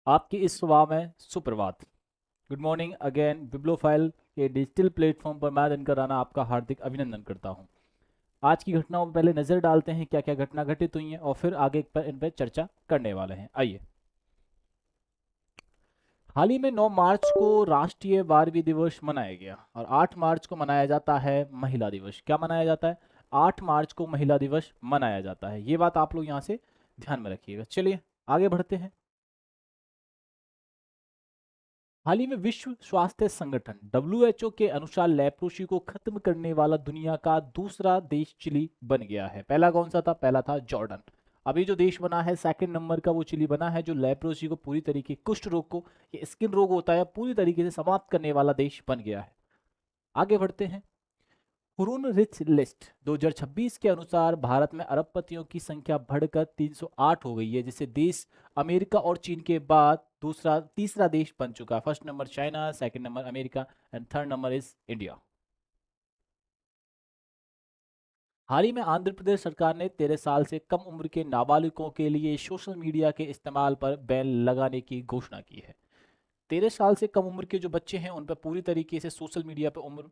आपकी इस सुबह में सुप्रभात। Good morning again. बिब्लोफाइल के डिजिटल प्लेटफॉर्म पर मैं दिनकर राणा आपका हार्दिक अभिनंदन करता हूं। आज की घटनाओं पर पहले नज़र डालते हैं क्या क्या घटना घटित हुई हैं और फिर आगे पर इन पर चर्चा करने वाले हैं। आइए। हाल ही में 9 मार्च को राष्ट्रीय बारहवीं दिवस मनाया गया और 8 मार्च को मनाया जाता है महिला दिवस। क्या मनाया जाता है? 8 मार्च को महिला दिवस मनाया जाता है। ये बात आप लोग यहाँ से ध्यान में रखिएगा। चलिए आगे बढ़ते हैं। हाल ही में विश्व स्वास्थ्य संगठन WHO के अनुसार लेप्रोसी को खत्म करने वाला दुनिया का दूसरा देश चिली बन गया है। पहला कौन सा था? पहला था जॉर्डन। अभी जो देश बना है सेकंड नंबर का वो चिली बना है, जो लेप्रोसी को पूरी तरीके, कुष्ठ रोग को, ये स्किन रोग होता है, पूरी तरीके से समाप्त करने वाला देश बन गया है। आगे बढ़ते हैं। हुरून रिच लिस्ट 2026 के अनुसार भारत में अरबपतियों की संख्या बढ़कर 308 हो गई है, जिससे देश अमेरिका और चीन के बाद तीसरा देश बन चुका है। First number China, second number America and third number is India. हाल ही में आंध्र प्रदेश सरकार ने 13 साल से कम उम्र के नाबालिगों के लिए सोशल मीडिया के इस्तेमाल पर बैन लगाने की घोषणा की है। 13 साल से कम उम्र के जो बच्चे हैं उन पर पूरी तरीके से सोशल मीडिया पर उम्र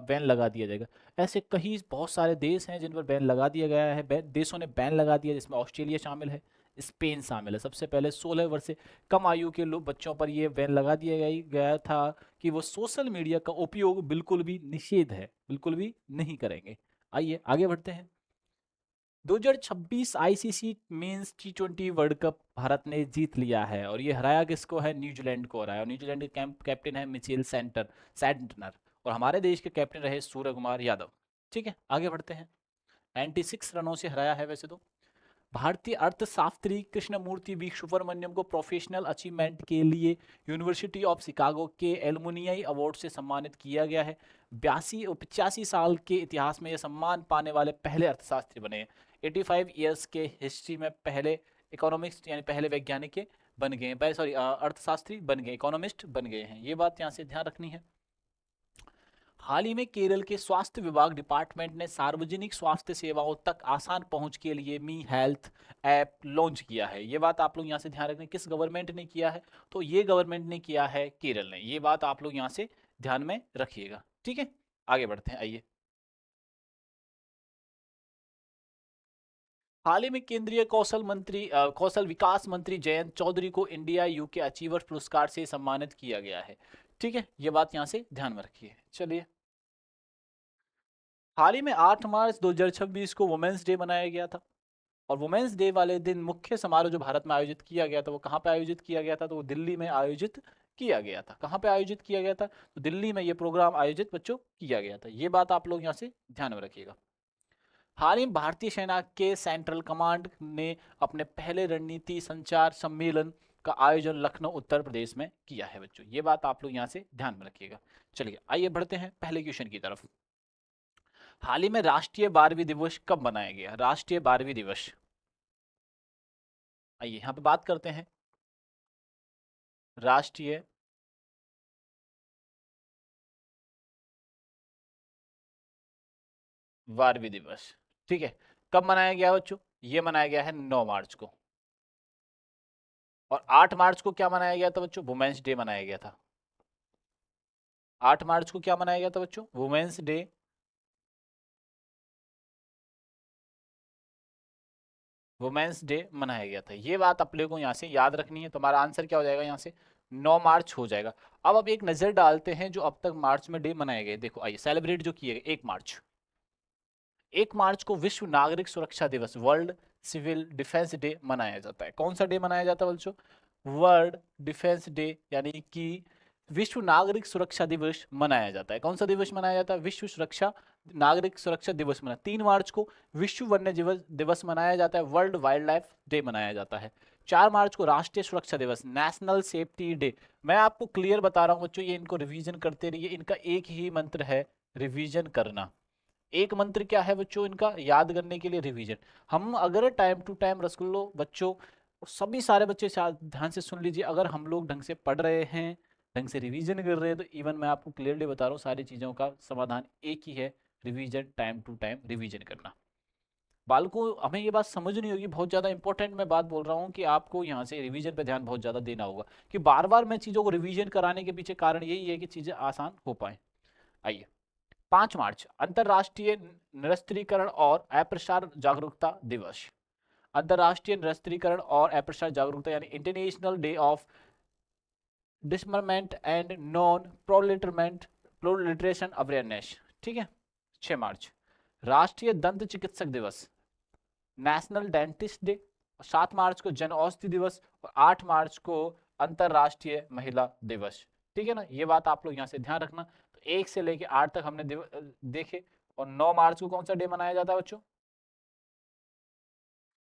बैन लगा दिया जाएगा। ऐसे कई बहुत सारे देश हैं जिन पर बैन लगा दिया गया है। देशों ने बैन लगा दिया, जिसमें ऑस्ट्रेलिया शामिल है, स्पेन शामिल है। सबसे पहले 16 वर्ष से कम आयु के लोग बच्चों पर यह बैन लगा दिया गया था कि वो सोशल मीडिया का उपयोग बिल्कुल भी निषेध है, बिल्कुल भी नहीं करेंगे। आइए आगे बढ़ते हैं। 2026 ICC men's T20 world cup Bharat ने जीत लिया है और ये हराया किसको है? न्यूजीलैंड को हराया। और न्यूजीलैंड के कैप्टन है मिचेल सैंटनर और हमारे देश के कैप्टन रहे सूर्य कुमार यादव। ठीक है, आगे बढ़ते हैं। 96 रनों से हराया है वैसे तो। भारतीय अर्थशास्त्री कृष्णमूर्ति वी सुब्रमण्यम को प्रोफेशनल अचीवमेंट के लिए यूनिवर्सिटी ऑफ शिकागो के एलुमनियाई अवार्ड से सम्मानित किया गया है। 85 साल के इतिहास में यह सम्मान पाने वाले पहले अर्थशास्त्री बने हैं। 85 ईयर्स के हिस्ट्री में पहले इकोनॉमिक्स यानी पहले वैज्ञानिक के बन गए हैं, सॉरी अर्थशास्त्री बन गए, इकोनॉमिस्ट बन गए हैं। ये बात यहाँ से ध्यान रखनी है। हाल ही में केरल के स्वास्थ्य विभाग डिपार्टमेंट ने सार्वजनिक स्वास्थ्य सेवाओं तक आसान पहुंच के लिए मी हेल्थ ऐप लॉन्च किया है। ये बात आप लोग यहाँ से ध्यान रखें। किस गवर्नमेंट ने किया है? तो ये गवर्नमेंट ने किया है, केरल ने। ये बात आप लोग यहाँ से ध्यान में रखिएगा। ठीक है, आगे बढ़ते हैं। आइए। हाल ही में केंद्रीय कौशल विकास मंत्री जयंत चौधरी को इंडिया यूके अचीवर्स पुरस्कार से सम्मानित किया गया है। ठीक है, ये बात यहाँ से ध्यान में रखिए। चलिए। हाल ही में 8 मार्च 2026 को वुमेन्स डे मनाया गया था और वुमेन्स डे वाले दिन मुख्य समारोह जो भारत में आयोजित किया गया था वो कहाँ पे आयोजित किया गया था? तो वो दिल्ली में आयोजित किया गया था। कहाँ पे आयोजित किया गया था? तो दिल्ली में ये प्रोग्राम आयोजित बच्चों किया गया था। ये बात आप लोग यहाँ से ध्यान में रखिएगा। हाल ही में भारतीय सेना के सेंट्रल कमांड ने अपने पहले रणनीति संचार सम्मेलन का आयोजन लखनऊ उत्तर प्रदेश में किया है बच्चों। ये बात आप लोग यहाँ से ध्यान में रखिएगा। चलिए आइए बढ़ते हैं पहले क्वेश्चन की तरफ। हाल ही में राष्ट्रीय बारहवीं दिवस कब मनाया गया? राष्ट्रीय बारहवीं दिवस, आइए यहाँ पे बात करते हैं। राष्ट्रीय बारहवीं दिवस, ठीक है, कब मनाया गया बच्चों? ये मनाया गया है 9 मार्च को। और 8 मार्च को क्या मनाया गया था बच्चों? वुमेन्स डे मनाया गया था। 8 मार्च को क्या मनाया गया था बच्चों? Women's day. वुमेन्स डे मनाया गया था। ये बात अपने को यहाँ से याद रखनी है। तुम्हारा आंसर क्या हो जाएगा यहाँ से? 9 मार्च हो जाएगा। अब एक नजर डालते हैं जो अब तक मार्च में डे मनाए गए। देखो आइए, सेलिब्रेट जो किए गए। 1 मार्च, 1 मार्च को विश्व नागरिक सुरक्षा दिवस, वर्ल्ड सिविल डिफेंस डे मनाया जाता है। कौन सा डे मनाया जाता है बच्चों? वर्ल्ड डिफेंस डे, यानी कि विश्व नागरिक सुरक्षा दिवस मनाया जाता है। कौन सा दिवस मनाया जाता है? विश्व सुरक्षा नागरिक सुरक्षा दिवस मनाया। 3 मार्च को विश्व वन्य जीव दिवस मनाया जाता है, वर्ल्ड वाइल्ड लाइफ डे मनाया जाता है। 4 मार्च को राष्ट्रीय सुरक्षा दिवस, नेशनल सेफ्टी डे। मैं आपको क्लियर बता रहा हूँ बच्चों, ये इनको रिवीजन करते रहिए। इनका एक ही मंत्र है, रिवीजन करना। एक मंत्र क्या है बच्चों इनका? याद करने के लिए रिवीजन। हम अगर टाइम टू टाइम रसगुल्लो बच्चों, सभी सारे बच्चे ध्यान से सुन लीजिए, अगर हम लोग ढंग से पढ़ रहे हैं, ढंग से रिवीजन कर रहे हैं, तो इवन मैं आपको क्लियरली बता रहा हूँ सारी चीज़ों का समाधान एक ही है, revision, time to time revision करना। बालकों हमें ये बात समझनी होगी, बहुत ज़्यादा इंपॉर्टेंट मैं बात बोल रहा हूँ कि आपको यहाँ से रिवीजन पे ध्यान बहुत ज़्यादा देना होगा, कि बार बार मैं चीज़ों को रिवीजन कराने के पीछे कारण यही है कि चीज़ें आसान हो पाए। आइए, 5 मार्च अंतर्राष्ट्रीय निरस्त्रीकरण और अप्रसार जागरूकता दिवस। अंतर्राष्ट्रीय निरस्त्रीकरण और अप्रसार जागरूकता यानी international day of disarmament and non प्रोलिटरमेंट प्रोलिटरेशन अवेयरनेस। ठीक है। 6 मार्च राष्ट्रीय दंत चिकित्सक दिवस, नेशनल डेंटिस्ट डे। 7 मार्च को जन औषधि दिवस और 8 मार्च को अंतरराष्ट्रीय महिला दिवस। ठीक है ना, ये बात आप लोग यहाँ से ध्यान रखना। तो 1 से लेके 8 तक हमने देखे। और 9 मार्च को कौन सा डे मनाया जाता है बच्चों?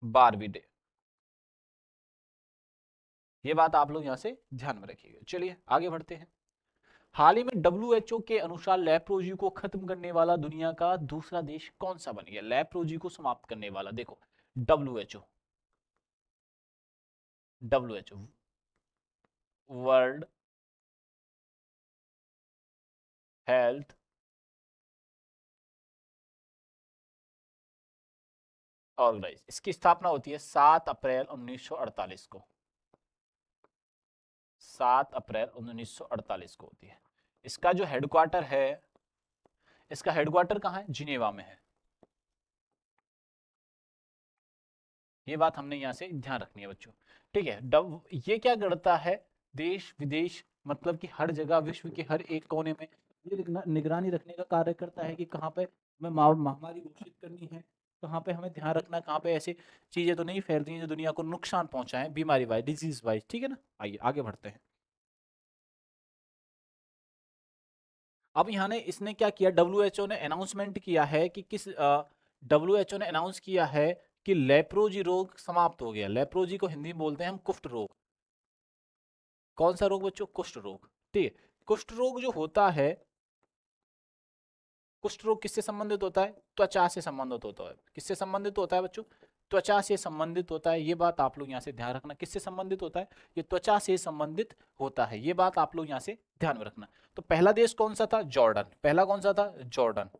बारहवीं डे। ये बात आप लोग यहाँ से ध्यान में रखिएगा। चलिए आगे बढ़ते हैं। हाल ही में डब्ल्यूएचओ के अनुसार लेप्रोजी को खत्म करने वाला दुनिया का दूसरा देश कौन सा बन गया? लेप्रोजी को समाप्त करने वाला, देखो WHO, WHO world health organise, इसकी स्थापना होती है 7 अप्रैल 1948 को। 7 अप्रैल 1948 को होती है। इसका जो हेडक्वार्टर है, इसका हेडक्वार्टर कहाँ है? जिनेवा में है। ये बात हमने यहाँ से ध्यान रखनी है बच्चों। ठीक है। डब ये क्या करता है? देश विदेश, मतलब कि हर जगह विश्व के हर एक कोने में ये निगरानी रखने का कार्य करता है कि कहाँ पे हमें महामारी घोषित करनी है, कहाँ पे हमें ध्यान रखना, कहाँ पे ऐसी चीजें तो नहीं फैल रही हैं जो दुनिया को नुकसान पहुंचाएं बीमारी वाइज, डिजीज वाइज। ठीक है ना। आइए आगे बढ़ते हैं। अब यहाँ ने इसने क्या किया, डब्ल्यूएचओ ने अनाउंसमेंट किया है कि किस डब्ल्यूएचओ ने अनाउंस किया है कि लेप्रोजी रोग समाप्त हो गया। लेप्रोजी को हिंदी में बोलते हैं हम कुष्ठ रोग। कौन सा रोग बच्चों? कुष्ठ रोग। ठीक है। कुष्ठ रोग जो होता है, कुष्ठ रोग किससे संबंधित होता है? त्वचा से संबंधित होता है। किससे संबंधित होता है बच्चों? त्वचा से संबंधित होता है। ये बात आप लोग यहाँ से ध्यान रखना, किससे संबंधित होता है? ये त्वचा से संबंधित होता है। ये बात आप लोग यहाँ से ध्यान में रखना। तो पहला देश कौन सा था? जॉर्डन। पहला कौन सा था? जॉर्डन।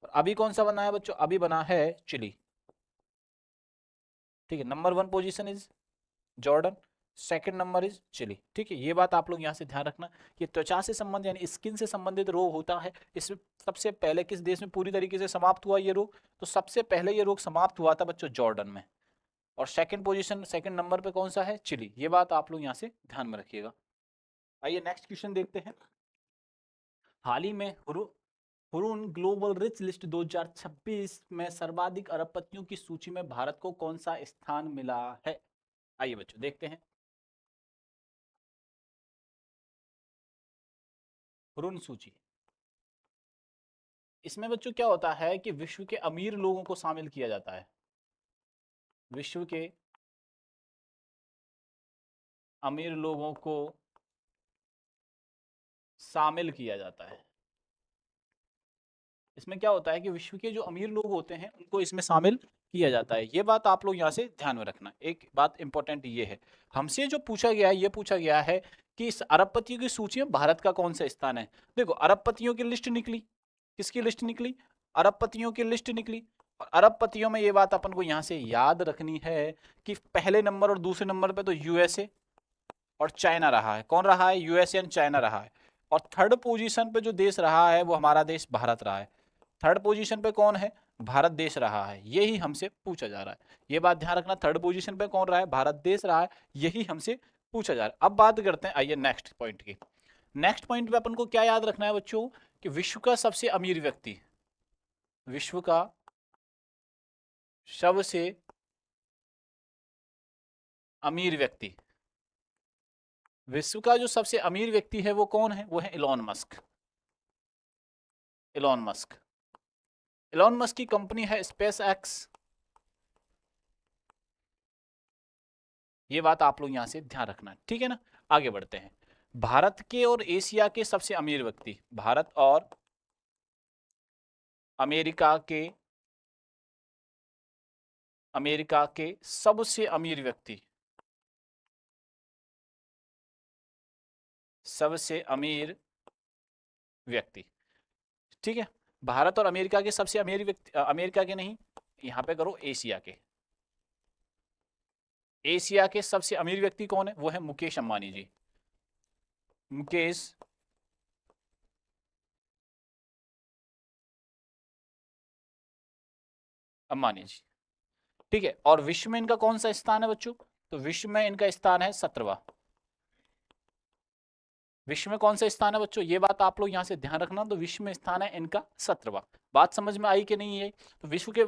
और अभी कौन सा बना है बच्चों? अभी बना है चिली। ठीक है। Number 1 position is Jordan, second number is Chile. ठीक है। ये बात आप लोग यहाँ से ध्यान रखना कि त्वचा से संबंधित यानी स्किन से संबंधित रोग होता है। इसमें सबसे पहले किस देश में पूरी तरीके से समाप्त हुआ ये रोग? तो सबसे पहले ये रोग समाप्त हुआ था बच्चों जॉर्डन में। और सेकंड पोजीशन, सेकंड नंबर पे कौन सा है? चिली। ये बात आप लोग यहाँ से ध्यान में रखिएगा। आइए नेक्स्ट क्वेश्चन देखते हैं। हाल ही में हुरून ग्लोबल रिच लिस्ट 2026 में सर्वाधिक अरबपतियों की सूची में भारत को कौन सा स्थान मिला है? आइए बच्चों देखते हैं। हुरून सूची, इसमें बच्चों क्या होता है कि विश्व के अमीर लोगों को शामिल किया जाता है। विश्व के अमीर लोगों को शामिल किया जाता है। इसमें क्या होता है कि विश्व के जो अमीर लोग होते हैं उनको इसमें शामिल किया जाता है। ये बात आप लोग यहाँ से ध्यान में रखना। एक बात इंपॉर्टेंट ये है, हमसे जो पूछा गया है, ये पूछा गया है कि इस अरबपतियों की सूची में भारत का कौन सा स्थान है। देखो अरबपतियों की लिस्ट निकली, किसकी लिस्ट निकली? अरबपतियों की लिस्ट निकली। और अरबपतियों में ये बात अपन को यहाँ से याद रखनी है कि पहले नंबर और दूसरे नंबर पे तो यूएसए और चाइना रहा है। कौन रहा है? यूएसए एंड चाइना रहा है। और थर्ड पोजीशन पे जो देश रहा है वो हमारा देश भारत रहा है। थर्ड पोजीशन पे कौन है? भारत देश रहा है। यही हमसे पूछा जा रहा है। ये बात ध्यान रखना, थर्ड पोजीशन पे कौन रहा है? भारत देश रहा है। यही हमसे पूछा जा रहा है। अब बात करते हैं, आइए नेक्स्ट पॉइंट की। नेक्स्ट पॉइंट पे अपन को क्या याद रखना है बच्चों? कि विश्व का सबसे अमीर व्यक्ति, विश्व का सबसे अमीर व्यक्ति, विश्व का जो सबसे अमीर व्यक्ति है वो कौन है? वो है Elon Musk. Elon Musk, Elon Musk की कंपनी है स्पेस एक्स। ये बात आप लोग यहां से ध्यान रखना, ठीक है ना। आगे बढ़ते हैं। भारत के और एशिया के सबसे अमीर व्यक्ति, भारत और अमेरिका के, अमेरिका के सबसे अमीर व्यक्ति, सबसे अमीर व्यक्ति। ठीक है। भारत और अमेरिका के सबसे अमीर व्यक्ति, अमेरिका के नहीं, यहाँ पे करो एशिया के। एशिया के सबसे अमीर व्यक्ति कौन है? वो है मुकेश अंबानी जी। मुकेश अंबानी जी, ठीक है। और विश्व में इनका कौन सा स्थान है बच्चों? तो विश्व में इनका स्थान है 17वां। विश्व में कौन सा स्थान है बच्चों? ये बात आप लोग यहाँ से ध्यान रखना। तो विश्व में स्थान है इनका 17वां। बात समझ में आई कि नहीं है? तो विश्व के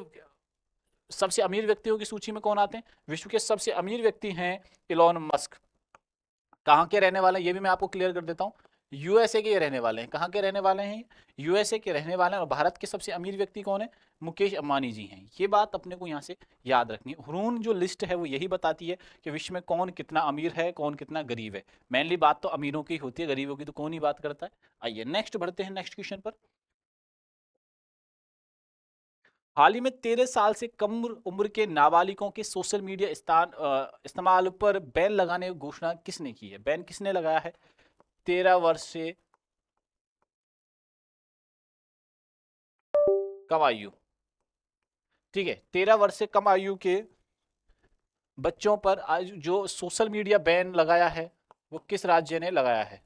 सबसे अमीर व्यक्तियों की सूची में कौन आते हैं? विश्व के सबसे अमीर व्यक्ति हैं इलॉन मस्क। कहाँ के रहने वाले हैं ये भी मैं आपको क्लियर कर देता हूँ। यूएसए के रहने वाले हैं। कहाँ के रहने वाले हैं? यूएसए के रहने वाले हैं। और भारत के सबसे अमीर व्यक्ति कौन है? मुकेश अंबानी जी हैं। ये बात अपने को यहाँ से याद रखनी है। हुरून जो लिस्ट है वो यही बताती है कि विश्व में कौन कितना अमीर है, कौन कितना गरीब है। मेनली बात तो अमीरों की होती है, गरीबों की तो कौन ही बात करता है। आइए नेक्स्ट बढ़ते हैं, नेक्स्ट क्वेश्चन पर। हाल ही में 13 साल से कम उम्र के नाबालिगों के सोशल मीडिया इस्तेमाल पर बैन लगाने की घोषणा किसने की है? बैन किसने लगाया है? 13 वर्ष से कम आयु, ठीक है, 13 वर्ष से कम आयु के बच्चों पर आज जो सोशल मीडिया बैन लगाया है वो किस राज्य ने लगाया है?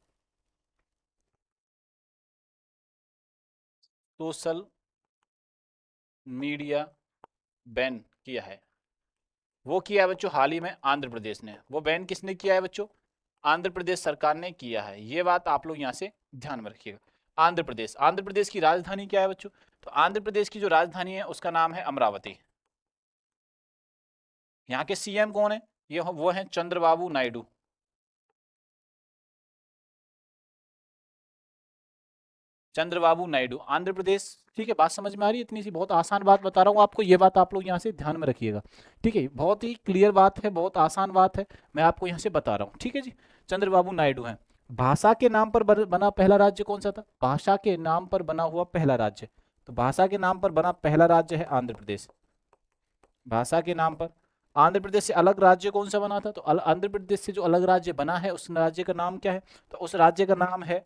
सोशल मीडिया बैन किया है, वो किया है बच्चों हाल ही में आंध्र प्रदेश ने। वो बैन किसने किया है बच्चों? आंध्र प्रदेश सरकार ने किया है। ये बात आप लोग यहाँ से ध्यान में रखिएगा। आंध्र प्रदेश, आंध्र प्रदेश की राजधानी क्या है बच्चों? तो आंध्र प्रदेश की जो राजधानी है उसका नाम है अमरावती। यहाँ के सीएम कौन है? वो है चंद्रबाबू नायडू। चंद्रबाबू नायडू, आंध्र प्रदेश। ठीक है, बात समझ में आ रही है? इतनी सी बहुत आसान बात बता रहा हूँ आपको, ये बात आप लोग यहाँ से ध्यान में रखिएगा। ठीक है, बहुत ही क्लियर बात है, बहुत आसान बात है, मैं आपको यहाँ से बता रहा हूँ। ठीक है जी, चंद्रबाबू नायडू हैं। भाषा के नाम पर बना पहला राज्य कौन सा था? भाषा के नाम पर बना हुआ पहला राज्य, तो भाषा के नाम पर बना पहला राज्य है आंध्र प्रदेश। भाषा के नाम पर आंध्र प्रदेश से अलग राज्य कौन सा बना था? तो आंध्र प्रदेश से जो अलग राज्य बना है उस राज्य का नाम क्या है? तो उस राज्य का नाम है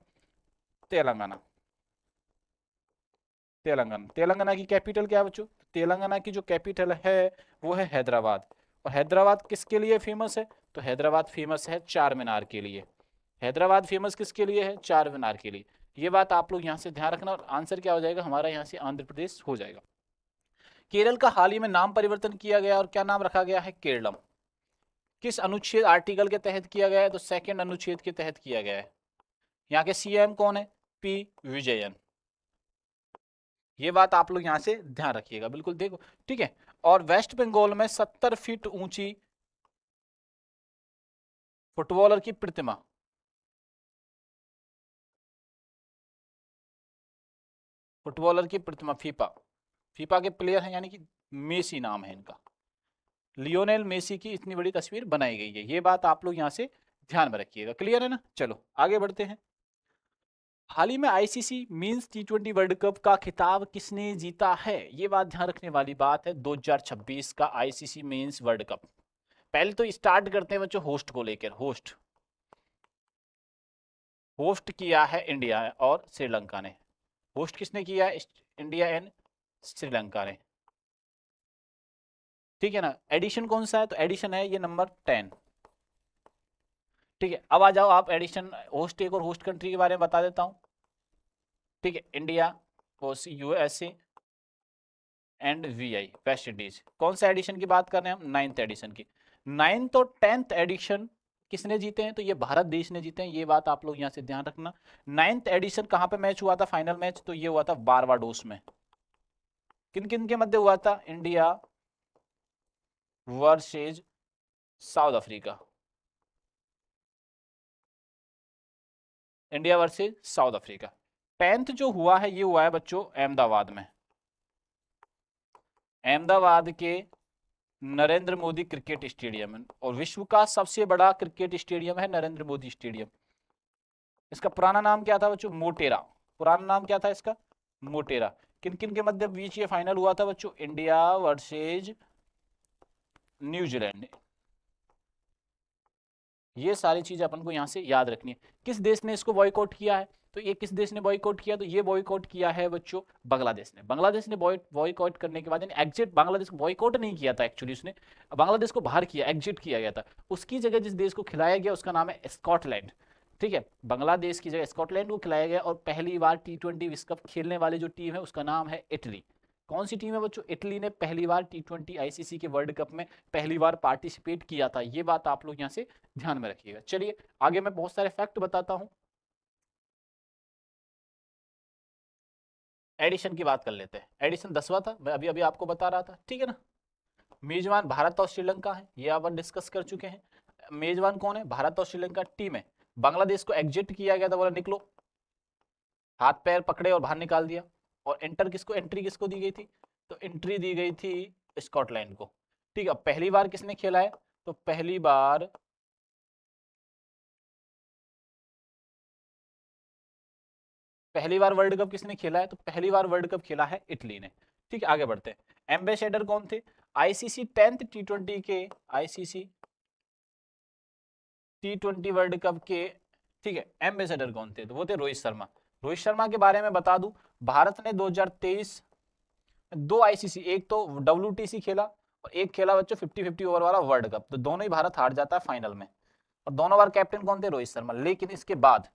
तेलंगाना। तेलंगाना, तेलंगाना की कैपिटल क्या है बच्चों? तेलंगाना की जो कैपिटल है वो है हैदराबाद। और हैदराबाद किसके लिए फेमस है? तो हैदराबाद फेमस है चार मीनार के लिए। हैदराबाद फेमस किसके लिए है? चार मीनार के लिए। ये बात आप लोग यहाँ से ध्यान रखना। और आंसर क्या हो जाएगा हमारा? यहाँ से आंध्र प्रदेश हो जाएगा। केरल का हाल ही में नाम परिवर्तन किया गया और क्या नाम रखा गया है? केरलम। किस अनुच्छेद आर्टिकल के तहत किया गया है? तो सेकंड अनुच्छेद के तहत किया गया है। यहाँ के सीएम कौन है? पी विजयन। ये बात आप लोग यहाँ से ध्यान रखिएगा, बिल्कुल देखो। ठीक है, और वेस्ट बंगाल में 70 फीट ऊंची फुटबॉलर की प्रतिमा, फुटबॉलर की प्रतिमा फीफा, फीफा के प्लेयर हैं यानी कि मेसी नाम है इनका, लियोनेल मेसी की इतनी बड़ी तस्वीर बनाई गई है। ये बात आप लोग यहाँ से ध्यान में रखिएगा। क्लियर है ना? चलो आगे बढ़ते हैं। हाल ही में आईसीसी मींस टी20 वर्ल्ड कप का खिताब किसने जीता है? ये बात ध्यान रखने वाली बात है। 2026 का आईसीसी मींस वर्ल्ड कप। पहले तो स्टार्ट करते हैं बच्चों होस्ट को लेकर। होस्ट होस्ट किया है इंडिया और श्रीलंका ने। होस्ट किसने किया है? इंडिया एंड श्रीलंका ने। ठीक है ना? एडिशन कौन सा है? तो एडिशन है ये नंबर 10। ठीक है, अब आ जाओ आप एडिशन होस्ट एक और होस्ट कंट्री के बारे में बता देता हूं। ठीक है, India, USA and VI, West Indies. कौन सा एडिशन की बात कर रहे हैं हम? 9th एडिशन की। 9th और 10th एडिशन किसने जीते हैं? तो ये भारत देश ने जीते हैं। ये बात आप लोग यहाँ से ध्यान रखना। 9th एडिशन कहाँ पे मैच हुआ था फाइनल मैच? तो ये हुआ था बारबाडोस में। किन किन के मध्य हुआ था? India versus south Africa. India versus south Africa. 10th जो हुआ है ये हुआ है बच्चों अहमदाबाद में। अहमदाबाद के नरेंद्र मोदी क्रिकेट स्टेडियम है। और विश्व का सबसे बड़ा क्रिकेट स्टेडियम है नरेंद्र मोदी स्टेडियम। इसका पुराना नाम क्या था बच्चों? मोटेरा। पुराना नाम क्या था इसका? मोटेरा। किन किन के मध्य बीच ये फाइनल हुआ था बच्चों? India versus New Zealand. ये सारी चीजें अपन को यहाँ से याद रखनी है। किस देश ने इसको बॉयकॉट किया है, तो ये किस देश ने बॉयकॉट किया, तो ये बॉयकॉट किया है बच्चों बांग्लादेश ने। बांग्लादेश ने बॉयकॉट करने के बाद, यानी एग्जिट, बांग्लादेश को बॉयकॉट नहीं किया था एक्चुअली, उसने बांग्लादेश को बाहर किया, एग्जिट किया गया था। उसकी जगह जिस देश को खिलाया गया उसका नाम है स्कॉटलैंड। ठीक है, बांग्लादेश की जगह स्कॉटलैंड को खिलाया गया। और पहली बार T20 विश्व कप खेलने वाली जो टीम है उसका नाम है इटली। कौन सी टीम है बच्चों, इटली ने पहली बार T20 आईसीसी के वर्ल्ड कप में पहली बार पार्टिसिपेट किया था। ये बात आप लोग यहाँ से ध्यान में रखिएगा। चलिए आगे मैं बहुत सारे फैक्ट बताता हूं। एडिशन की बात कर लेते हैं। एडिशन 10वां था, मैं अभी अभी आपको बता रहा था, ठीक है ना। मेजबान भारत और श्रीलंका है, ये अपन डिस्कस कर चुके हैं। मेजबान कौन है, भारत और श्रीलंका टीम है। बांग्लादेश को एग्जिट किया गया था, बोला निकलो, हाथ पैर पकड़े और बाहर निकाल दिया। और एंट्री किसको दी गई थी, तो एंट्री दी गई थी स्कॉटलैंड को। ठीक है, पहली बार किसने खेला है, तो पहली बार वर्ल्ड कप किसने खेला है, तो पहली बार वर्ल्ड कप खेला है इटली ने। ठीक है, आगे बढ़ते हैं। एम्बेसडर कौन थे, आईसीसी 10th T20 के, आईसीसी T20 वर्ल्ड कप के, ठीक है, एम्बेसडर कौन थे, तो वो थे रोहित शर्मा। रोहित शर्मा के बारे में बता दूं, भारत ने 2023 दो आईसीसी, एक तो WTC खेला और एक खेला बच्चों 50-50 ओवर वाला वर्ल्ड कप, तो दोनों ही भारत हार जाता है फाइनल में। और दोनों बार कैप्टन कौन थे, रोहित शर्मा। लेकिन इसके बाद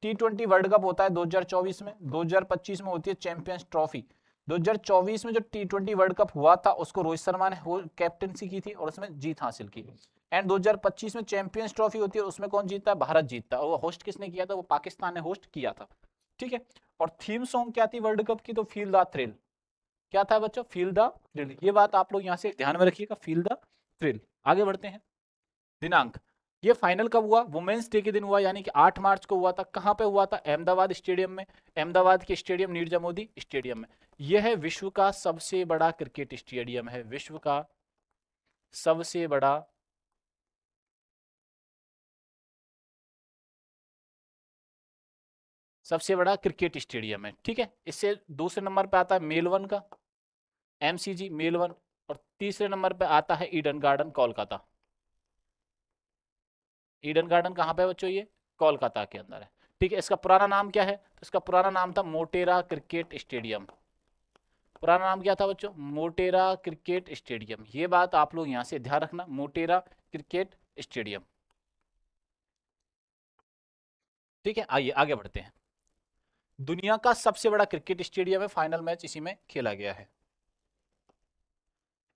T20 वर्ल्ड कप होता है 2024 में, 2025 में होती है चैंपियंस ट्रॉफी। 2024 में जो T20 वर्ल्ड कप हुआ था उसको रोहित शर्मा ने कैप्टनसी की थी और उसमें जीत हासिल की। एंड 2025 में चैंपियंस ट्रॉफी होती है, उसमें कौन जीतता है, भारत जीतता है। और वो होस्ट किसने किया था, वो पाकिस्तान ने होस्ट किया था। ठीक है, और थीम सॉन्ग क्या थी वर्ल्ड कप की, तो फील द थ्रिल। क्या था बच्चों, फील द थ्रिल। ये बात आप लोग यहाँ से ध्यान में रखिएगा, फील द थ्रिल। आगे बढ़ते हैं। दिनांक, ये फाइनल कब हुआ, वुमेन्स डे के दिन हुआ, यानी कि 8 मार्च को हुआ था। कहां पे हुआ था, अहमदाबाद स्टेडियम में। अहमदाबाद के स्टेडियम नीरजा मोदी स्टेडियम में। यह है विश्व का सबसे बड़ा क्रिकेट स्टेडियम है, विश्व का सबसे बड़ा क्रिकेट स्टेडियम है। ठीक है, इससे दूसरे नंबर पे आता है मेलबर्न का MCG मेलबर्न। और तीसरे नंबर पे आता है Eden garden Kolkata. Eden garden कहाँ पे है बच्चों, ये कोलकाता के अंदर है। ठीक है, इसका पुराना नाम क्या है, तो इसका पुराना नाम था मोटेरा क्रिकेट स्टेडियम। पुराना नाम क्या था बच्चों, मोटेरा क्रिकेट स्टेडियम। ये बात आप लोग यहाँ से ध्यान रखना, मोटेरा क्रिकेट स्टेडियम। ठीक है, आइए आगे बढ़ते हैं। दुनिया का सबसे बड़ा क्रिकेट स्टेडियम है, फाइनल मैच इसी में खेला गया है।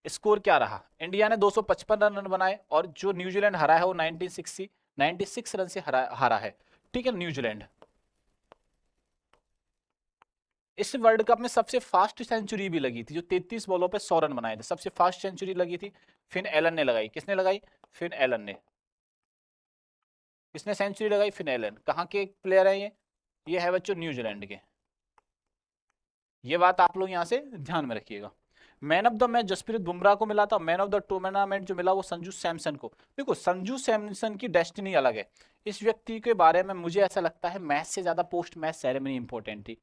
स्कोर क्या रहा, इंडिया ने 255 रन बनाए और जो न्यूजीलैंड हरा है वो 96 रन से हारा है। ठीक है, न्यूजीलैंड। इस वर्ल्ड कप में सबसे फास्ट सेंचुरी भी लगी थी, जो 33 बॉलों पे 100 रन बनाए थे, सबसे फास्ट सेंचुरी लगी थी फिन एलन ने लगाई। किसने लगाई, फिन एलन ने। किसने सेंचुरी लगाई, फिन एलन। कहाँ के प्लेयर है ये है बच्चों न्यूजीलैंड के। ये बात आप लोग यहाँ से ध्यान में रखिएगा। Man of the match Jasprit Bumrah को मिला था। मैन ऑफ द टूर्नामेंट जो मिला वो संजू सैमसन को। देखो संजू सैमसन की डेस्टिनी अलग है। इस व्यक्ति के बारे में मुझे ऐसा लगता है मैच से ज्यादा पोस्ट मैच सेरेमनी इंपॉर्टेंट थी।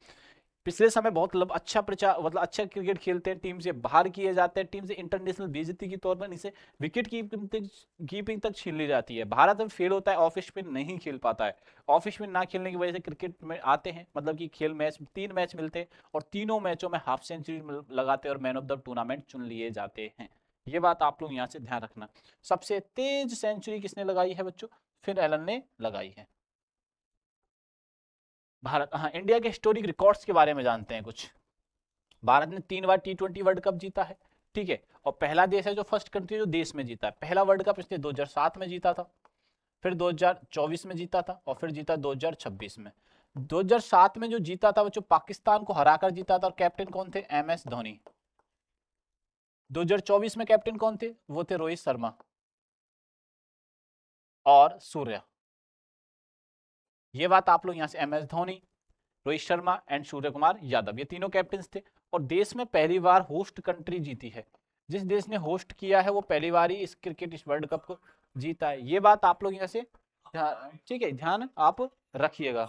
पिछले समय बहुत अच्छा प्रचार, मतलब अच्छा क्रिकेट खेलते हैं, टीम से बाहर किए जाते हैं, टीम से इंटरनेशनल बेइज्जती के तौर पर इसे विकेट कीपिंग तक छीन ली जाती है। भारत में फेल होता है, ऑफ स्पिन नहीं खेल पाता है। ऑफ स्पिन ना खेलने की वजह से क्रिकेट में आते हैं, मतलब कि खेल मैच 3 मैच मिलते हैं और तीनों मैचों में हाफ सेंचुरी लगाते हैं और मैन ऑफ द टूर्नामेंट चुन लिए जाते हैं। ये बात आप लोग यहाँ से ध्यान रखना। सबसे तेज सेंचुरी किसने लगाई है बच्चों, फिन एलन ने लगाई है। भारत, हाँ, इंडिया के हिस्टोरिक रिकॉर्ड्स के बारे में जानते हैं कुछ। भारत ने 3 बार T20 वर्ल्ड कप जीता है। ठीक है, और पहला देश है जो फर्स्ट कंट्री जो देश में जीता है। पहला वर्ल्ड कप इसने 2007 में जीता था, फिर 2024 में जीता था और फिर जीता 2026 में। 2007 में जो जीता था वो जो पाकिस्तान को हराकर जीता था, और कैप्टन कौन थे, MS धोनी। 2024 में कैप्टन कौन थे, वो थे रोहित शर्मा और सूर्या। ये बात आप लोग यहाँ से, MS धोनी, रोहित शर्मा एंड सूर्य कुमार यादव, ये तीनों कैप्टन थे। और देश में पहली बार होस्ट कंट्री जीती है, जिस देश ने होस्ट किया है वो पहली बार ही इस क्रिकेट इस वर्ल्ड कप को जीता है। ये बात आप लोग यहाँ से ठीक है, ध्यान आप रखिएगा।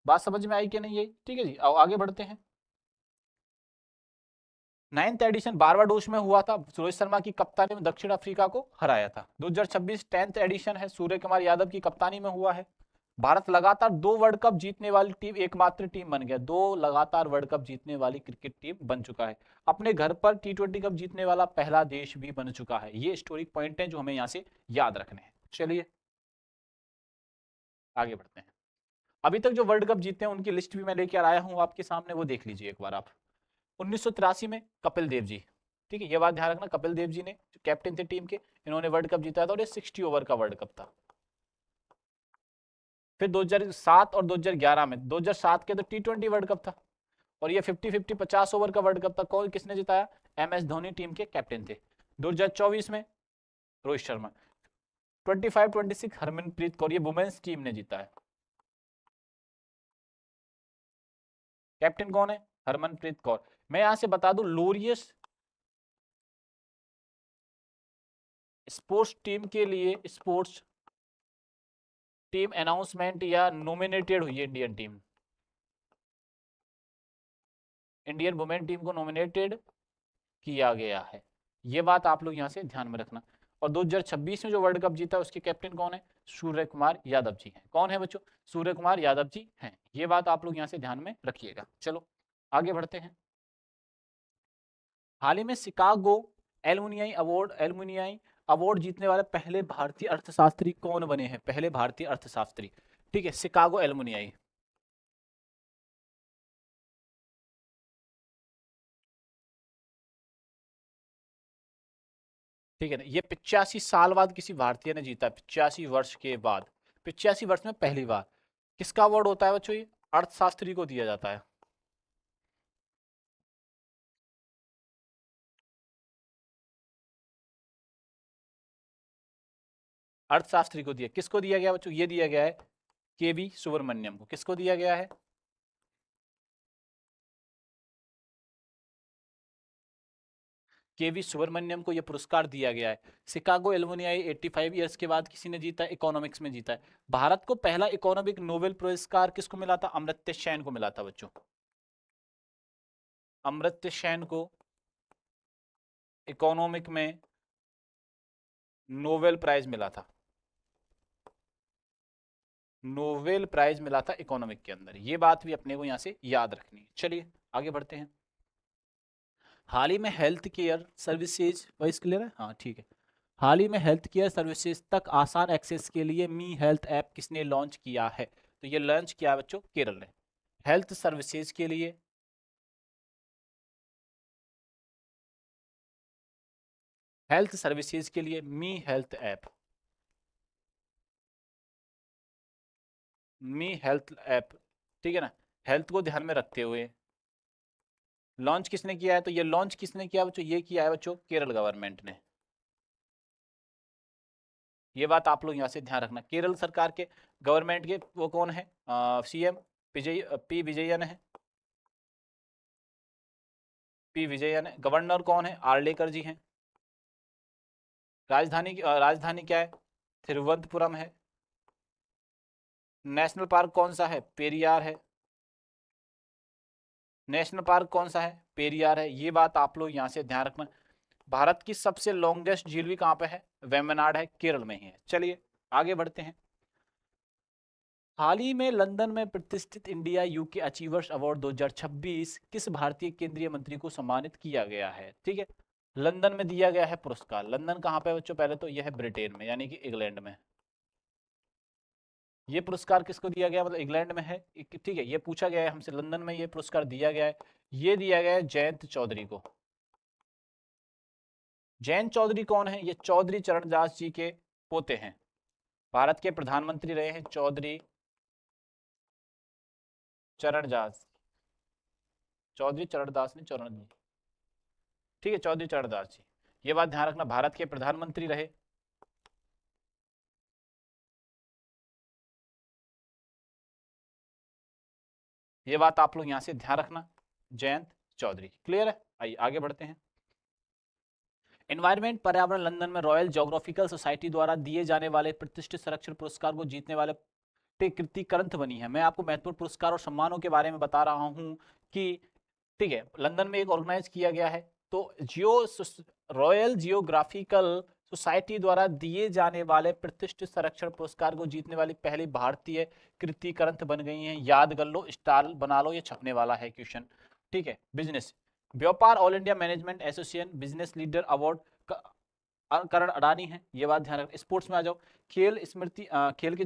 बात समझ में आई कि नहीं, ये ठीक है जी। आओ आगे बढ़ते हैं। 9th एडिशन बारबाडोस में हुआ था, रोहित शर्मा की कप्तानी में दक्षिण अफ्रीका को हराया था। 2026 10th एडिशन है, सूर्य कुमार यादव की कप्तानी में हुआ है। भारत लगातार 2 वर्ल्ड कप जीतने वाली टीम, एकमात्र टीम बन गया, 2 लगातार वर्ल्ड कप जीतने वाली क्रिकेट टीम बन चुका है। अपने घर पर T20 कप जीतने वाला पहला देश भी बन चुका है। ये हिस्टोरिक पॉइंट है जो हमें यहाँ से याद रखने हैं। चलिए आगे बढ़ते हैं। अभी तक जो वर्ल्ड कप जीते हैं उनकी लिस्ट भी मैं लेकर आया हूं आपके सामने, वो देख लीजिए एक बार आप। 1983 में कपिल देव जी, ठीक है, ये बात ध्यान रखना, कपिल देव जी ने जो कैप्टन थे टीम के, इन्होंने वर्ल्ड कप जीता था और ये 60 ओवर का वर्ल्ड कप था। फिर 2007 और 2011 में, 2007 के तो T20 वर्ल्ड कप था और ये 50-50 50 ओवर का वर्ल्ड कप था। कौन किसने जिताया? MS धोनी टीम के कैप्टन थे। 2024 में रोहित शर्मा। 25-26 हरमनप्रीत कौर, ये वुमेन्स टीम ने जीता है। कैप्टन कौन है? हरमनप्रीत कौर। मैं यहां से बता दूं, लोरियस स्पोर्ट्स टीम के लिए स्पोर्ट्स टीम अनाउंसमेंट या नॉमिनेटेड हुई है Indian team, Indian women team को नॉमिनेटेड किया गया है। ये बात आप लोग यहां से ध्यान में रखना। और 2026 में जो वर्ल्ड कप जीता उसके कैप्टन कौन है? सूर्य कुमार यादव जी हैं। कौन है बच्चों? सूर्य कुमार यादव जी हैं। ये बात आप लोग यहां से ध्यान में रखिएगा। चलो आगे बढ़ते हैं। हाल ही में शिकागो एलुमनियाई अवार्ड जीतने वाले पहले भारतीय अर्थशास्त्री कौन बने हैं? पहले भारतीय अर्थशास्त्री, ठीक है, शिकागो एलुमनियाई। ठीक है ना, ये 85 साल बाद किसी भारतीय ने जीता, 85 वर्ष के बाद, 85 वर्ष में पहली बार। किसका अवार्ड होता है बच्चों? ये अर्थशास्त्री को दिया जाता है। अर्थशास्त्री को दिया, किसको दिया गया बच्चों? ये दिया गया है KV सुब्रमण्यम को। किसको दिया गया है? KV सुब्रमण्यम को यह पुरस्कार दिया गया है। शिकागो एलुमनियाई 85 ईयर्स के बाद किसी ने जीता? इकोनॉमिक्स में जीता है। भारत को पहला इकोनॉमिक नोबेल पुरस्कार किसको मिला था? अमर्त्य सेन को मिला था बच्चों। अमर्त्य सेन को इकोनॉमिक में नोबेल प्राइज मिला था, नोबेल प्राइज मिला था इकोनॉमिक के अंदर। ये बात भी अपने को यहां से याद रखनी है। चलिए आगे बढ़ते हैं। हाल ही में health care services, voice clear है? हाँ ठीक है। हाल ही में हेल्थ केयर सर्विसेज तक आसान एक्सेस के लिए मी हेल्थ ऐप किसने लॉन्च किया है? तो ये लॉन्च किया बच्चों केरल ने। हेल्थ सर्विसेज के लिए, हेल्थ सर्विसेज के लिए मी हेल्थ ऐप, मी हेल्थ ऐप, ठीक है ना, हेल्थ को ध्यान में रखते हुए लॉन्च किसने किया है? तो ये लॉन्च किसने किया बच्चों? ये किया है बच्चों केरल गवर्नमेंट ने। ये बात आप लोग यहाँ से ध्यान रखना। केरल सरकार के गवर्नमेंट के वो कौन है? CM पी विजयन है, पी विजयन है। गवर्नर कौन है? आर्लेकर जी हैं। राजधानी क्या है? तिरुवनंतपुरम है। नेशनल पार्क कौन सा है? पेरियार है। नेशनल पार्क कौन सा है? पेरियार है। ये बात आप लोग यहाँ से ध्यान रखना। भारत की सबसे लॉन्गेस्ट झील भी कहाँ पे है? वेम्बनाड है, केरल में ही है। चलिए आगे बढ़ते हैं। हाल ही में लंदन में प्रतिष्ठित इंडिया यूके अचीवर्स अवार्ड 2026 किस भारतीय केंद्रीय मंत्री को सम्मानित किया गया है? ठीक है, लंदन में दिया गया है पुरस्कार। लंदन कहाँ पे है बच्चों? पहले तो यह है ब्रिटेन में, यानी कि इंग्लैंड में। ये पुरस्कार किसको दिया गया? मतलब इंग्लैंड में है, ठीक है, ये पूछा गया है हमसे, लंदन में ये पुरस्कार दिया गया है। ये दिया गया है जयंत चौधरी को। जयंत चौधरी कौन है? ये चौधरी चरणदास जी के पोते हैं। भारत के प्रधानमंत्री रहे हैं चौधरी चरणदास, चौधरी चरणदास ने चरण जी, ठीक है, चौधरी चरणदास जी। ये बात ध्यान रखना, भारत के प्रधानमंत्री रहे। ये बात आप लोग यहां से ध्यान रखना, जयंत चौधरी। क्लियर है? आइए आगे बढ़ते हैं। एनवायरमेंट पर्यावरण लंदन में रॉयल ज्योग्राफिकल सोसाइटी द्वारा दिए जाने वाले प्रतिष्ठित संरक्षण पुरस्कार को जीतने वाले कृति ग्रंथ बनी है। मैं आपको महत्वपूर्ण पुरस्कार और सम्मानों के बारे में बता रहा हूं कि, ठीक है, लंदन में एक ऑर्गेनाइज किया गया है, तो रॉयल जियोग्राफिकल सोसाइटी द्वारा दिए जाने वाले प्रतिष्ठित संरक्षण पुरस्कार को जीतने वाली पहली भारतीय कृति ग्रंथ बन गई हैं। याद कर लो, स्टाल बना लो, ये छपने वाला है क्वेश्चन। ठीक है। बिजनेस, व्यापार all India management association business leader award Karan Adani है, ये बात ध्यान रखना। स्पोर्ट्स में आ जाओ, खेल स्मृति खेल के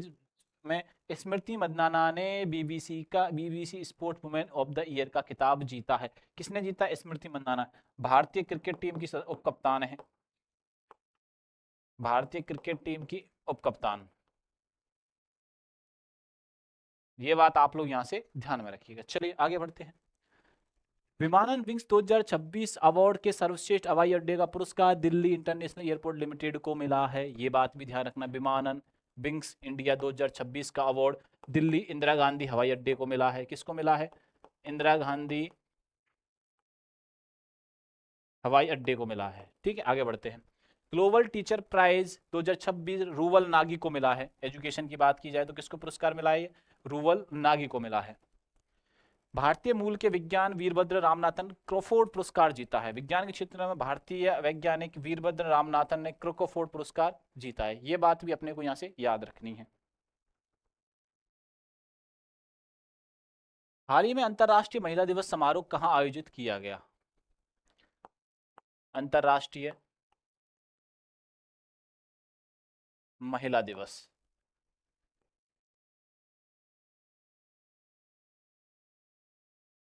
में स्मृति मंदाना ने BBC sports women of the year का खिताब जीता है। किसने जीता? स्मृति मंदाना, भारतीय क्रिकेट टीम की उप कप्तान है, भारतीय क्रिकेट टीम की उप कप्तान। ये बात आप लोग यहां से ध्यान में रखिएगा। चलिए आगे बढ़ते हैं। विमानन विंग्स 2026 अवार्ड के सर्वश्रेष्ठ हवाई अड्डे का पुरस्कार दिल्ली इंटरनेशनल एयरपोर्ट लिमिटेड को मिला है। ये बात भी ध्यान रखना। विमानन विंग्स इंडिया 2026 का अवार्ड दिल्ली इंदिरा गांधी हवाई अड्डे को मिला है। किसको मिला है? इंदिरा गांधी हवाई अड्डे को मिला है। ठीक है, आगे बढ़ते हैं। ग्लोबल टीचर प्राइज 2026 रूवल नागी को मिला है। एजुकेशन की बात की जाए तो किसको पुरस्कार मिला है? रूवल नागी को मिला है। भारतीय मूल के विज्ञान वीरभद्र रामनाथन क्रोफोर्ड पुरस्कार जीता है। विज्ञान के क्षेत्र में भारतीय वैज्ञानिक वीरभद्र रामनाथन ने क्रोफोर्ड पुरस्कार जीता है। ये बात भी अपने को यहां से याद रखनी है। हाल ही में अंतरराष्ट्रीय महिला दिवस समारोह कहां आयोजित किया गया? अंतरराष्ट्रीय महिला दिवस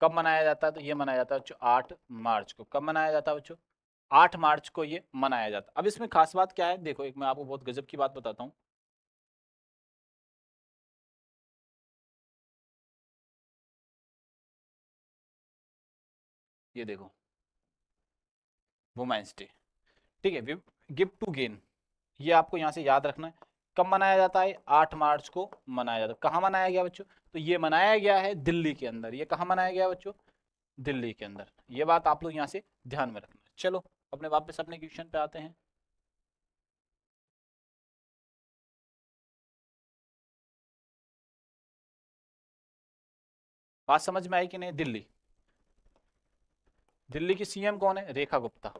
कब मनाया जाता है? तो ये मनाया जाता है बच्चों 8 मार्च को। कब मनाया जाता है बच्चों? 8 मार्च को ये मनाया जाता है। अब इसमें खास बात क्या है? देखो, एक मैं आपको बहुत गजब की बात बताता हूँ। ये देखो, वुमेन्स डे, ठीक है, गिव टू गेन, ये आपको यहाँ से याद रखना है। कब मनाया जाता है? 8 मार्च को मनाया जाता है। कहाँ मनाया गया बच्चों? तो ये मनाया गया है दिल्ली के अंदर। ये कहाँ मनाया गया बच्चों? दिल्ली के अंदर। ये बात आप लोग यहाँ से ध्यान में रखना। चलो अपने वापस अपने क्वेश्चन पे आते हैं। बात समझ में आई कि नहीं? दिल्ली, दिल्ली की सीएम कौन है? रेखा गुप्ता।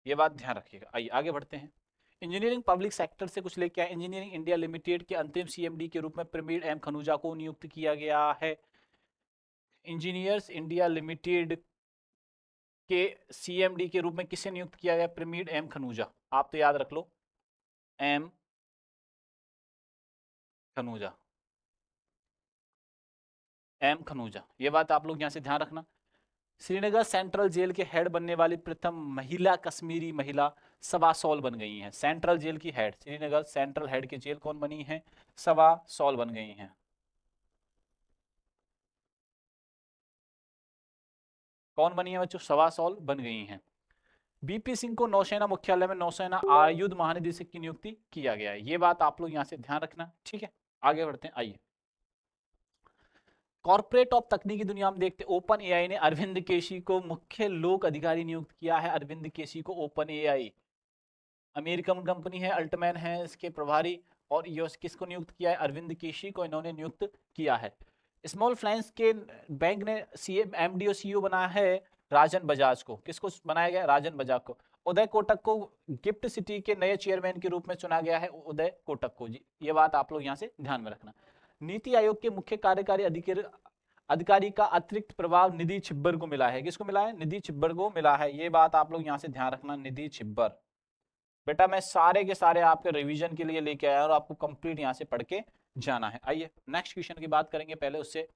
ये बात ध्यान रखिएगा। आइए आगे बढ़ते हैं। इंजीनियरिंग पब्लिक सेक्टर से कुछ लेके आए। इंजीनियरिंग इंडिया लिमिटेड के अंतरिम सीएमडी के रूप में प्रमीड एम खनूजा को नियुक्त किया गया है। इंजीनियर्स इंडिया लिमिटेड के सीएमडी के रूप में किसे नियुक्त किया गया? प्रमीड एम खनूजा। आप तो याद रख लो, एम खनूजा, एम खनूजा। ये बात आप लोग यहां से ध्यान रखना। श्रीनगर सेंट्रल जेल के हेड बनने वाली प्रथम महिला कश्मीरी महिला सवा सॉल बन गई हैं। सेंट्रल जेल की हेड, श्रीनगर सेंट्रल हेड की जेल कौन बनी है? सवा सॉल बन गई हैं। कौन बनी है बच्चों? सवा सॉल बन गई हैं। बीपी सिंह को नौसेना मुख्यालय में नौसेना आयुध महानिदेशक की नियुक्ति किया गया है। ये बात आप लोग यहां से ध्यान रखना। ठीक है, आगे बढ़ते हैं। आइए, कॉर्पोरेट ऑफ तकनीकी दुनिया में देखते, ओपन एआई ने अरविंद केशी को मुख्य लोक अधिकारी नियुक्त किया है। अरविंद केशी को ओपन एआई, अमेरिकन कंपनी है, अल्टमैन है इसके प्रभारी, और ये किसको नियुक्त किया है? अरविंद केशी को इन्होंने नियुक्त किया है। स्मॉल फाइनेंस के बैंक ने सीएम एमडी और सीईओ बनाया है राजन बजाज को। किसको बनाया गया? राजन बजाज को। उदय कोटक को गिफ्ट सिटी के नए चेयरमैन के रूप में चुना गया है, उदय कोटक को जी। ये बात आप लोग यहाँ से ध्यान में रखना। नीति आयोग के मुख्य कार्यकारी अधिकारी का अतिरिक्त प्रभाव निधि छिब्बर को मिला है। किसको मिला है? निधि छिब्बर को मिला है। ये बात आप लोग यहाँ से ध्यान रखना, निधि छिब्बर। बेटा मैं सारे के सारे आपके रिवीजन के लिए लेके आया और आपको कंप्लीट यहाँ से पढ़ के जाना है। आइए नेक्स्ट क्वेश्चन की बात करेंगे। पहले उससे,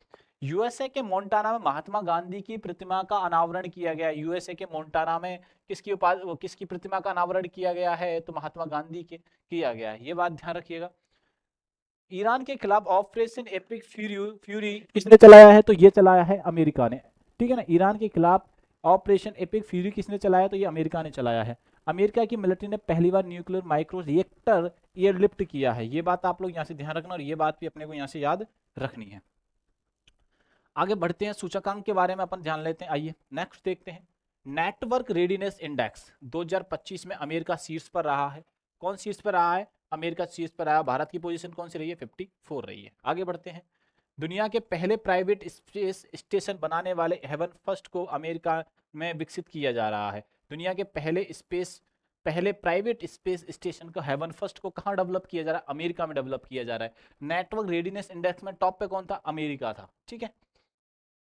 यूएसए के मोंटाना में महात्मा गांधी की प्रतिमा का अनावरण किया गया। यूएसए के मोंटाना में किसकी प्रतिमा का अनावरण किया गया है? तो महात्मा गांधी के किया गया है। ये बात ध्यान रखिएगा। ईरान के खिलाफ ऑपरेशन एपिक फ्यूरी किसने चलाया है? तो ये चलाया है अमेरिका ने। ठीक है ना, ईरान के खिलाफ ऑपरेशन एपिक फ्यूरी किसने चलाया? तो ये अमेरिका ने चलाया है। अमेरिका की मिलिट्री ने पहली बार न्यूक्लियर माइक्रो रिएक्टर एयरलिफ्ट किया है। ये बात आप लोग यहाँ से ध्यान रखना और ये बात भी अपने को यहाँ से याद रखनी है। आगे बढ़ते हैं, सूचकांक के बारे में अपन ध्यान लेते हैं। आइए नेक्स्ट देखते हैं। नेटवर्क रेडीनेस इंडेक्स 2025 में अमेरिका शीर्ष पर रहा है। कौन शीर्ष पर रहा है? अमेरिका शीर्ष पर रहा। भारत की पोजीशन कौन सी रही है? 54 रही है। आगे बढ़ते हैं। दुनिया के पहले प्राइवेट स्पेस स्टेशन बनाने वाले हेवन फर्स्ट को अमेरिका में विकसित किया जा रहा है। दुनिया के पहले प्राइवेट स्पेस स्टेशन को हेवन फर्स्ट को कहाँ डेवलप किया जा रहा है? अमेरिका में डेवलप किया जा रहा है। नेटवर्क रेडीनेस इंडेक्स में टॉप पे कौन था? अमेरिका था। ठीक है,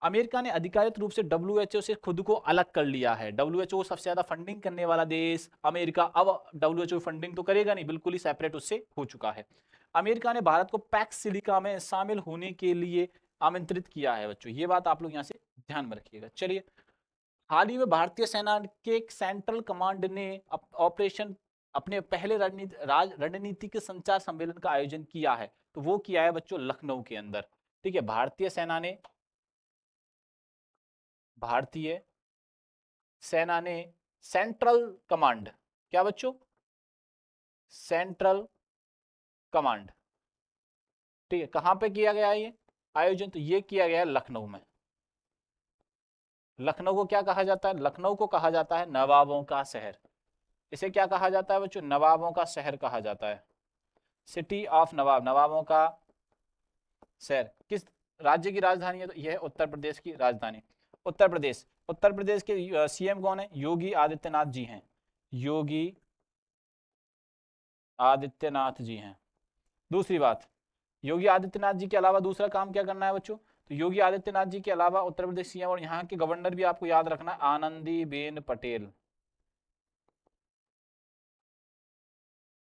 अमेरिका ने अधिकारित रूप से डब्ल्यूएचओ से खुद को अलग कर लिया है। डब्ल्यूएचओ सबसे ज्यादा फंडिंग करने वाला देश अमेरिका अब डब्ल्यूएचओ फंडिंग तो करेगा नहीं, बिल्कुल ही सेपरेट उससे हो चुका है। अमेरिका ने भारत को पैक्स सिलिका में शामिल होने के लिए आमंत्रित किया है बच्चों, ये बात आप लोग यहाँ से ध्यान में रखिएगा। चलिए, हाल ही में भारतीय सेना के सेंट्रल कमांड ने ऑपरेशन अपने पहले रणनीतिक संचार सम्मेलन का आयोजन किया है, तो वो किया है बच्चों लखनऊ के अंदर। ठीक है, भारतीय सेना ने सेंट्रल कमांड, क्या बच्चों? सेंट्रल कमांड, ठीक है, कहां पे किया गया ये आयोजन? तो ये किया गया लखनऊ में। लखनऊ को क्या कहा जाता है? लखनऊ को कहा जाता है नवाबों का शहर। इसे क्या कहा जाता है बच्चों? नवाबों का शहर कहा जाता है। सिटी ऑफ नवाब, नवाबों का शहर। किस राज्य की राजधानी है? तो यह उत्तर प्रदेश की राजधानी। उत्तर प्रदेश के सीएम कौन है? योगी आदित्यनाथ जी हैं। योगी आदित्यनाथ जी हैं। दूसरी बात, योगी आदित्यनाथ जी के अलावा दूसरा काम क्या करना है बच्चों? तो योगी आदित्यनाथ जी के अलावा उत्तर प्रदेश सीएम और यहाँ के गवर्नर भी आपको याद रखना, आनंदीबेन पटेल।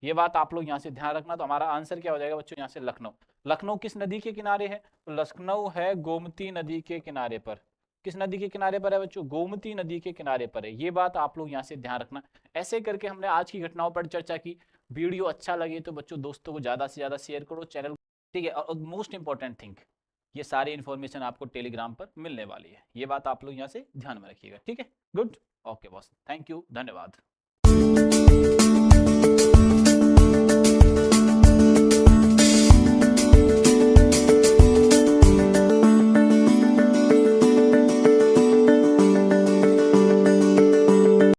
ये बात आप लोग यहाँ से ध्यान रखना। तो हमारा आंसर क्या हो जाएगा बच्चों? यहाँ से लखनऊ। लखनऊ किस नदी के किनारे है? तो लखनऊ है गोमती नदी के किनारे पर। किस नदी के किनारे पर है बच्चों? गोमती नदी के किनारे पर है। ये बात आप लोग यहाँ से ध्यान रखना। ऐसे करके हमने आज की घटनाओं पर चर्चा की। वीडियो अच्छा लगे तो बच्चों दोस्तों को ज्यादा से ज्यादा शेयर करो, चैनल, ठीक है। और मोस्ट इंपॉर्टेंट थिंग, ये सारी इन्फॉर्मेशन आपको टेलीग्राम पर मिलने वाली है। ये बात आप लोग यहाँ से ध्यान में रखिएगा, ठीक है। Good, okay boss, thank you, धन्यवाद।